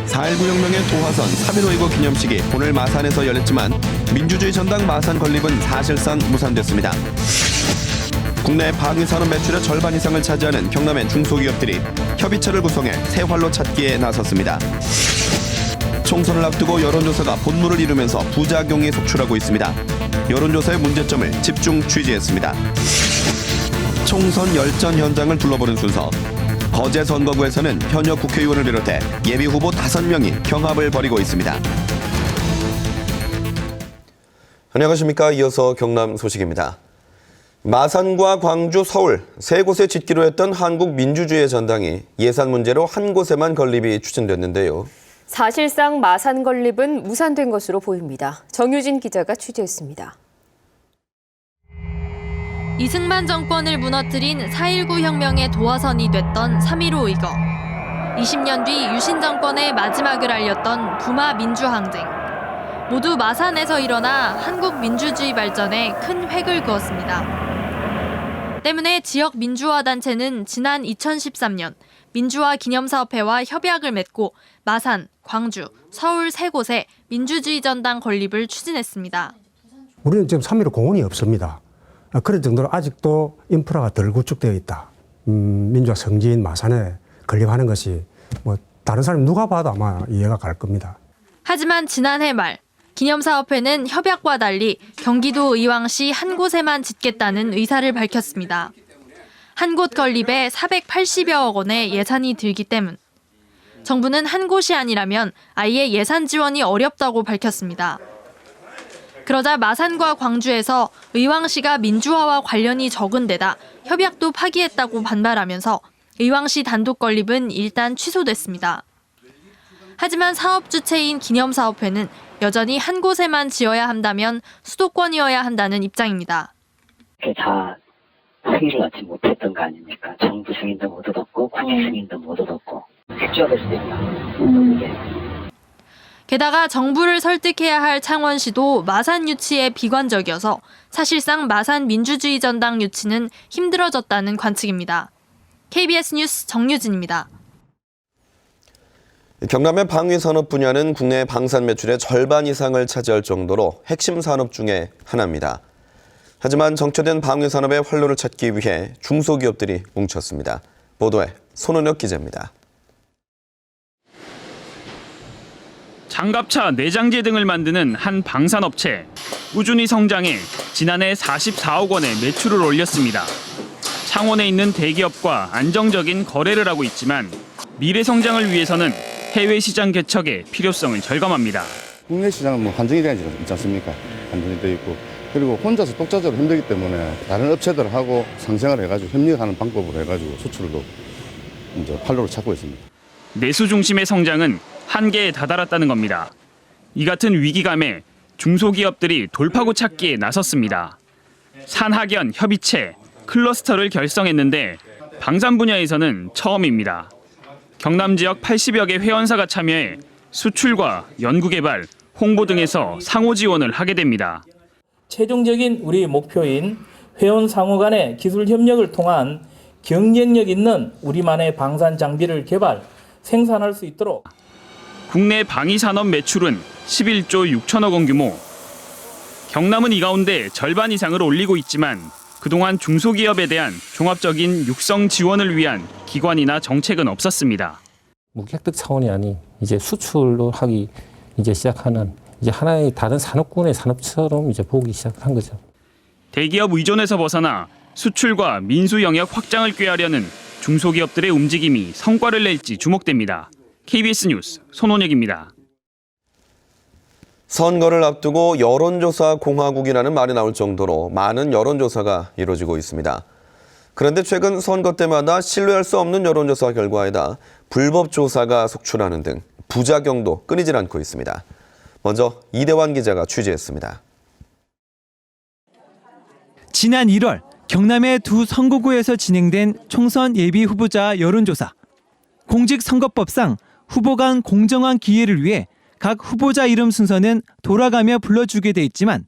4.19 혁명의 도화선 3.15 기념식이 오늘 마산에서 열렸지만 민주주의 전당 마산 건립은 사실상 무산됐습니다. 국내 방위산업 매출의 절반 이상을 차지하는 경남의 중소기업들이 협의체를 구성해 새 활로 찾기에 나섰습니다. 총선을 앞두고 여론조사가 본물을 이루면서 부작용이 속출하고 있습니다. 여론조사의 문제점을 집중 취재했습니다. 총선 열전 현장을 둘러보는 순서. 거제 선거구에서는 현역 국회의원을 비롯해 예비후보 5명이 경합을 벌이고 있습니다. 안녕하십니까. 이어서 경남 소식입니다. 마산과 광주, 서울 세 곳에 짓기로 했던 한국민주주의 전당이 예산 문제로 한 곳에만 건립이 추진됐는데요. 사실상 마산 건립은 무산된 것으로 보입니다. 정유진 기자가 취재했습니다. 이승만 정권을 무너뜨린 4.19 혁명의 도화선이 됐던 3.15 의거. 20년 뒤 유신 정권의 마지막을 알렸던 부마 민주항쟁. 모두 마산에서 일어나 한국 민주주의 발전에 큰 획을 그었습니다. 때문에 지역 민주화 단체는 지난 2013년 민주화 기념사업회와 협약을 맺고 마산, 광주, 서울 세 곳에 민주주의 전당 건립을 추진했습니다. 우리는 지금 3.15 공원이 없습니다. 그럴 정도로 아직도 인프라가 덜 구축되어 있다. 민주화 성지인 마산에 건립하는 것이 다른 사람 누가 봐도 아마 이해가 갈 겁니다. 하지만 지난해 말 기념사업회는 협약과 달리 경기도 의왕시 한 곳에만 짓겠다는 의사를 밝혔습니다. 한 곳 건립에 480여억 원의 예산이 들기 때문. 정부는 한 곳이 아니라면 아예 예산 지원이 어렵다고 밝혔습니다. 그러자 마산과 광주에서 의왕시가 민주화와 관련이 적은 데다 협약도 파기했다고 반발하면서 의왕시 단독 건립은 일단 취소됐습니다. 하지만 사업 주체인 기념사업회는 여전히 한 곳에만 지어야 한다면 수도권이어야 한다는 입장입니다. 다 승인을 얻지 못했던 거 아닙니까? 정부 승인도 못 얻었고 국회 승인도 못 얻었고 획주화될 수도 있다. 게다가 정부를 설득해야 할 창원시도 마산 유치에 비관적이어서 사실상 마산 민주주의 전당 유치는 힘들어졌다는 관측입니다. KBS 뉴스 정유진입니다. 경남의 방위산업 분야는 국내 방산 매출의 절반 이상을 차지할 정도로 핵심 산업 중에 하나입니다. 하지만 정체된 방위산업의 활로를 찾기 위해 중소기업들이 뭉쳤습니다. 보도에 손은혁 기자입니다. 장갑차, 내장재 등을 만드는 한 방산업체. 꾸준히 성장해 지난해 44억 원의 매출을 올렸습니다. 창원에 있는 대기업과 안정적인 거래를 하고 있지만 미래 성장을 위해서는 해외 시장 개척의 필요성을 절감합니다. 국내 시장은 한정이 되어 있지 않습니까? 한정이 되어 있고 그리고 혼자서 독자적으로 힘들기 때문에 다른 업체들하고 상생을 해가지고 협력하는 방법으로 해가지고 수출도 이제 활로를 찾고 있습니다. 내수 중심의 성장은 한계에 다다랐다는 겁니다. 이 같은 위기감에 중소기업들이 돌파구 찾기에 나섰습니다. 산학연, 협의체, 클러스터를 결성했는데 방산 분야에서는 처음입니다. 경남 지역 80여 개 회원사가 참여해 수출과 연구개발, 홍보 등에서 상호 지원을 하게 됩니다. 최종적인 우리 목표인 회원 상호 간의 기술 협력을 통한 경쟁력 있는 우리만의 방산 장비를 개발, 생산할 수 있도록. 국내 방위산업 매출은 11조 6천억 원 규모. 경남은 이 가운데 절반 이상을 올리고 있지만 그동안 중소기업에 대한 종합적인 육성 지원을 위한 기관이나 정책은 없었습니다. 무기 획득 차원이 아닌 이제 수출로 하기 이제 시작하는 이제 하나의 다른 산업군의 산업처럼 이제 보기 시작한 거죠. 대기업 의존에서 벗어나 수출과 민수 영역 확장을 꾀하려는 중소기업들의 움직임이 성과를 낼지 주목됩니다. KBS 뉴스 손원혁입니다. 선거를 앞두고 여론조사 공화국이라는 말이 나올 정도로 많은 여론조사가 이루어지고 있습니다. 그런데 최근 선거 때마다 신뢰할 수 없는 여론조사 결과에다 불법 조사가 속출하는 등 부작용도 끊이질 않고 있습니다. 먼저 이대환 기자가 취재했습니다. 지난 1월 경남의 두 선거구에서 진행된 총선 예비 후보자 여론조사. 공직선거법상 후보 간 공정한 기회를 위해 각 후보자 이름 순서는 돌아가며 불러주게 돼 있지만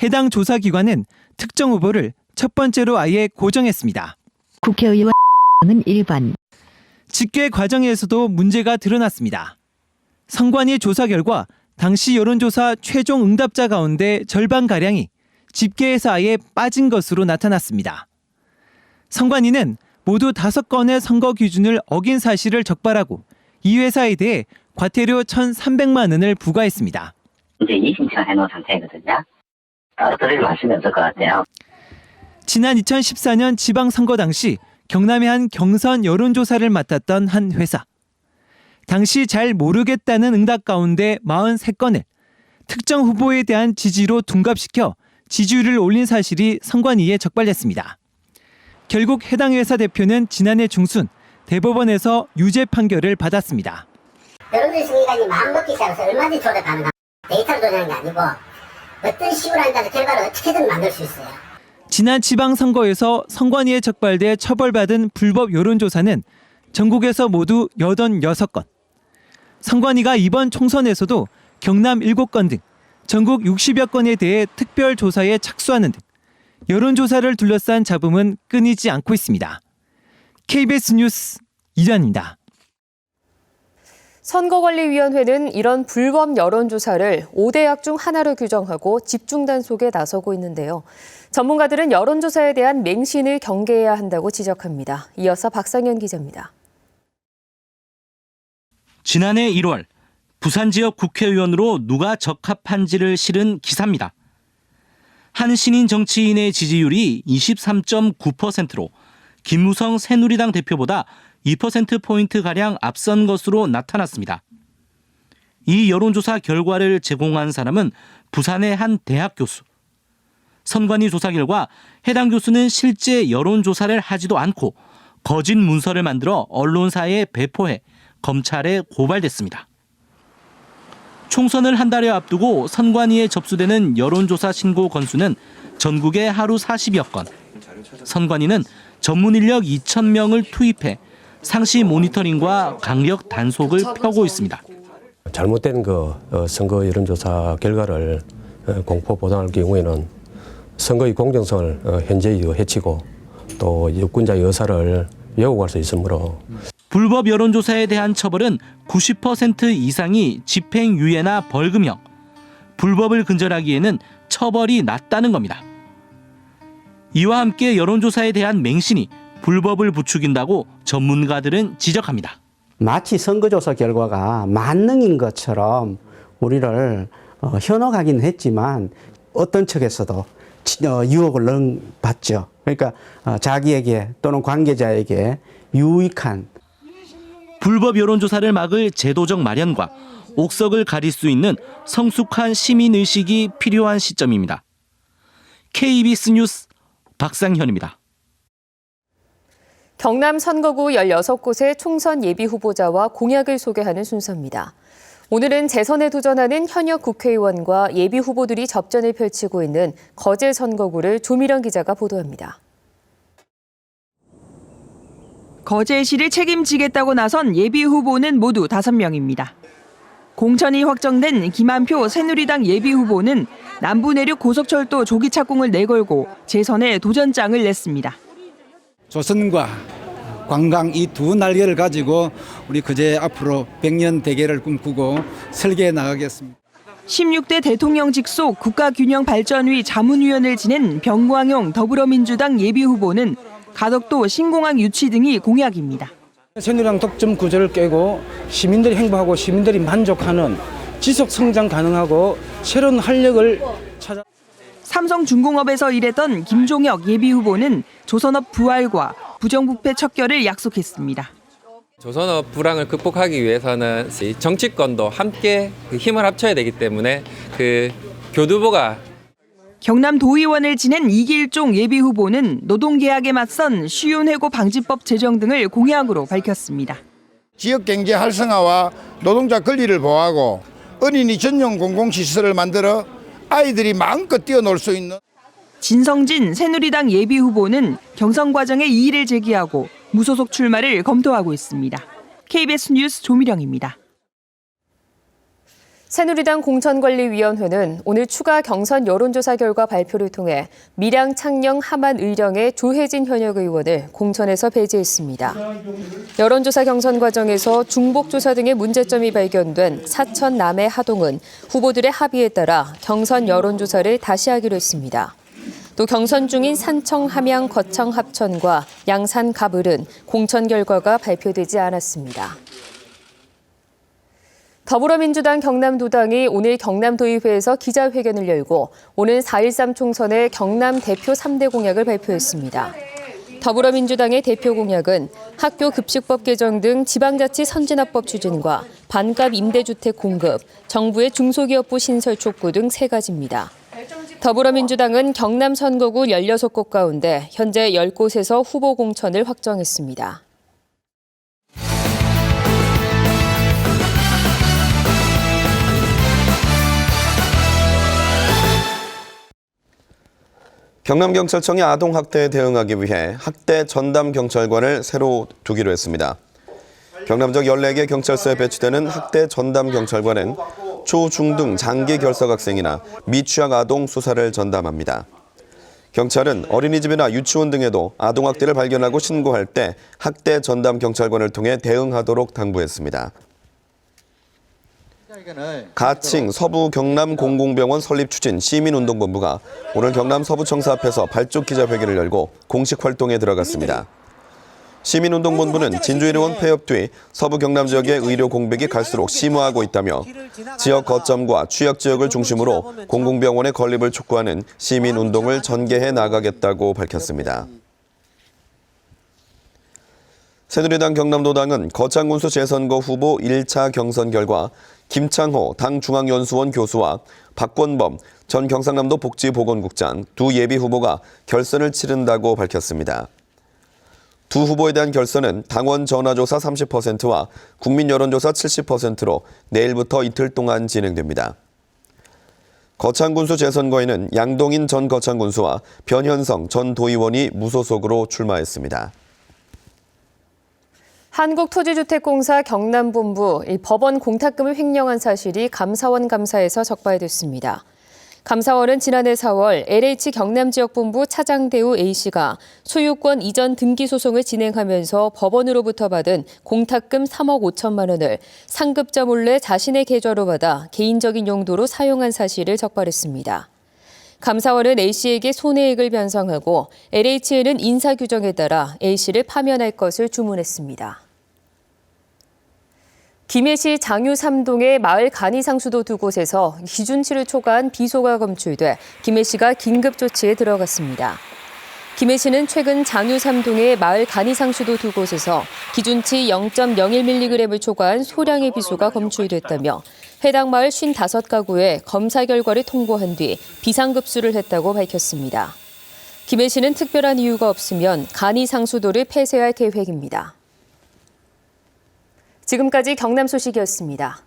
해당 조사기관은 특정 후보를 첫 번째로 아예 고정했습니다. 국회의원은 1번. 집계 과정에서도 문제가 드러났습니다. 선관위 조사 결과 당시 여론조사 최종 응답자 가운데 절반가량이 집계에서 아예 빠진 것으로 나타났습니다. 선관위는 모두 5건의 선거 기준을 어긴 사실을 적발하고 이 회사에 대해 과태료 1,300만 원을 부과했습니다. 이제 2심차 해놓은 상태거든요. 떨어뜨리고 하시면 될 것 같아요. 지난 2014년 지방선거 당시 경남의 한 경선 여론조사를 맡았던 한 회사. 당시 잘 모르겠다는 응답 가운데 43건을 특정 후보에 대한 지지로 둔갑시켜 지지율을 올린 사실이 선관위에 적발됐습니다. 결국 해당 회사 대표는 지난해 중순 대법원에서 유죄 판결을 받았습니다. 여론조사 기관이 마음먹기 시작해서 얼마든지 조작 가능합니다. 데이터를 조작하는 게 아니고 어떤 식으로 한다는 결과를 어떻게든 만들 수 있어요. 지난 지방선거에서 선관위에 적발돼 처벌받은 불법 여론조사는 전국에서 모두 86건. 선관위가 이번 총선에서도 경남 7건 등 전국 60여 건에 대해 특별조사에 착수하는 등 여론조사를 둘러싼 잡음은 끊이지 않고 있습니다. KBS 뉴스 이란입니다. 선거관리위원회는 이런 불법 여론조사를 5대약 중 하나로 규정하고 집중 단속에 나서고 있는데요. 전문가들은 여론조사에 대한 맹신을 경계해야 한다고 지적합니다. 이어서 박상현 기자입니다. 지난해 1월 부산 지역 국회의원으로 누가 적합한지를 실은 기사입니다. 한 신인 정치인의 지지율이 23.9%로 김무성 새누리당 대표보다 2%포인트가량 앞선 것으로 나타났습니다. 이 여론조사 결과를 제공한 사람은 부산의 한 대학 교수. 선관위 조사 결과 해당 교수는 실제 여론조사를 하지도 않고 거짓 문서를 만들어 언론사에 배포해 검찰에 고발됐습니다. 총선을 한 달여 앞두고 선관위에 접수되는 여론조사 신고 건수는 전국에 하루 40여 건. 선관위는 전문 인력 2,000명을 투입해 상시 모니터링과 강력 단속을 펴고 있습니다. 잘못된 선거 여론조사 결과를 공포 보도할 경우에는 선거의 공정성을 현저히 해치고 또 유권자의 의사를 왜곡할 수 있으므로 불법 여론조사에 대한 처벌은 90% 이상이 집행유예나 벌금형, 불법을 근절하기에는 처벌이 낮다는 겁니다. 이와 함께 여론조사에 대한 맹신이 불법을 부추긴다고 전문가들은 지적합니다. 마치 선거조사 결과가 만능인 것처럼 우리를 현혹하긴 했지만 어떤 측에서도 유혹을 받죠. 그러니까 자기에게 또는 관계자에게 유익한 불법 여론조사를 막을 제도적 마련과 옥석을 가릴 수 있는 성숙한 시민의식이 필요한 시점입니다. KBS 뉴스 박상현입니다. 경남 선거구 16곳의 총선 예비 후보자와 공약을 소개하는 순서입니다. 오늘은 재선에 도전하는 현역 국회의원과 예비 후보들이 접전을 펼치고 있는 거제 선거구를 조미령 기자가 보도합니다. 거제시를 책임지겠다고 나선 예비 후보는 모두 5명입니다. 공천이 확정된 김한표 새누리당 예비 후보는 남부 내륙 고속철도 조기 착공을 내걸고 재선에 도전장을 냈습니다. 조선과 관광 이 두 날개를 가지고 우리 거제 앞으로 100년 대계를 꿈꾸고 설계해 나가겠습니다. 16대 대통령 직속 국가균형발전위 자문위원을 지낸 병광용 더불어민주당 예비 후보는 가덕도 신공항 유치 등이 공약입니다. 새누리당 독점 구조를 깨고 시민들이 행복하고 시민들이 만족하는 지속 성장 가능하고 새로운 활력을 찾아. 삼성중공업에서 일했던 김종혁 예비 후보는 조선업 부활과 부정부패 척결을 약속했습니다. 조선업 불황을 극복하기 위해서는 정치권도 함께 힘을 합쳐야 되기 때문에 교두보가 경남 도의원을 지낸 이길종 예비 후보는 노동계약에 맞선 쉬운해고 방지법 제정 등을 공약으로 밝혔습니다. 지역경제 활성화와 노동자 권리를 보호하고 어린이 전용 공공시설을 만들어 아이들이 마음껏 뛰어놀 수 있는. 진성진 새누리당 예비 후보는 경선 과정에 이의를 제기하고 무소속 출마를 검토하고 있습니다. KBS 뉴스 조미령입니다. 새누리당 공천관리위원회는 오늘 추가 경선 여론조사 결과 발표를 통해 밀양, 창녕, 함안, 의령의 조혜진 현역 의원을 공천에서 배제했습니다. 여론조사 경선 과정에서 중복조사 등의 문제점이 발견된 사천, 남해, 하동은 후보들의 합의에 따라 경선 여론조사를 다시 하기로 했습니다. 또 경선 중인 산청, 함양, 거창, 합천과 양산, 갑을은 공천 결과가 발표되지 않았습니다. 더불어민주당 경남도당이 오늘 경남도의회에서 기자회견을 열고 오는 4.13 총선의 경남 대표 3대 공약을 발표했습니다. 더불어민주당의 대표 공약은 학교 급식법 개정 등 지방자치 선진화법 추진과 반값 임대주택 공급, 정부의 중소기업부 신설 촉구 등 3가지입니다. 더불어민주당은 경남 선거구 16곳 가운데 현재 10곳에서 후보 공천을 확정했습니다. 경남경찰청이 아동학대에 대응하기 위해 학대 전담 경찰관을 새로 두기로 했습니다. 경남 적 14개 경찰서에 배치되는 학대 전담 경찰관은 초, 중 등 장기 결석 학생이나 미취학 아동 수사를 전담합니다. 경찰은 어린이집이나 유치원 등에도 아동학대를 발견하고 신고할 때 학대 전담 경찰관을 통해 대응하도록 당부했습니다. 가칭 서부 경남 공공병원 설립 추진 시민운동본부가 오늘 경남 서부청사 앞에서 발족 기자회견을 열고 공식 활동에 들어갔습니다. 시민운동본부는 진주의료원 폐업 뒤 서부 경남 지역의 의료 공백이 갈수록 심화하고 있다며 지역 거점과 취약 지역을 중심으로 공공병원의 건립을 촉구하는 시민운동을 전개해 나가겠다고 밝혔습니다. 새누리당 경남도당은 거창군수 재선거 후보 1차 경선 결과 김창호 당 중앙연수원 교수와 박권범 전 경상남도 복지보건국장 두 예비후보가 결선을 치른다고 밝혔습니다. 두 후보에 대한 결선은 당원 전화조사 30%와 국민 여론조사 70%로 내일부터 이틀 동안 진행됩니다. 거창군수 재선거에는 양동인 전 거창군수와 변현성 전 도의원이 무소속으로 출마했습니다. 한국토지주택공사 경남본부 법원 공탁금을 횡령한 사실이 감사원 감사에서 적발됐습니다. 감사원은 지난해 4월 LH 경남지역본부 차장대우 A씨가 소유권 이전 등기 소송을 진행하면서 법원으로부터 받은 공탁금 3억 5천만 원을 상급자 몰래 자신의 계좌로 받아 개인적인 용도로 사용한 사실을 적발했습니다. 감사원은 A씨에게 손해액을 변상하고 LH에는 인사규정에 따라 A씨를 파면할 것을 주문했습니다. 김해시 장유 3동의 마을 간이상수도 두 곳에서 기준치를 초과한 비소가 검출돼 김해시가 긴급 조치에 들어갔습니다. 김해시는 최근 장유 3동의 마을 간이상수도 두 곳에서 기준치 0.01mg을 초과한 소량의 비소가 검출됐다며 해당 마을 55가구에 검사 결과를 통보한 뒤 비상급수를 했다고 밝혔습니다. 김해시는 특별한 이유가 없으면 간이상수도를 폐쇄할 계획입니다. 지금까지 경남 소식이었습니다.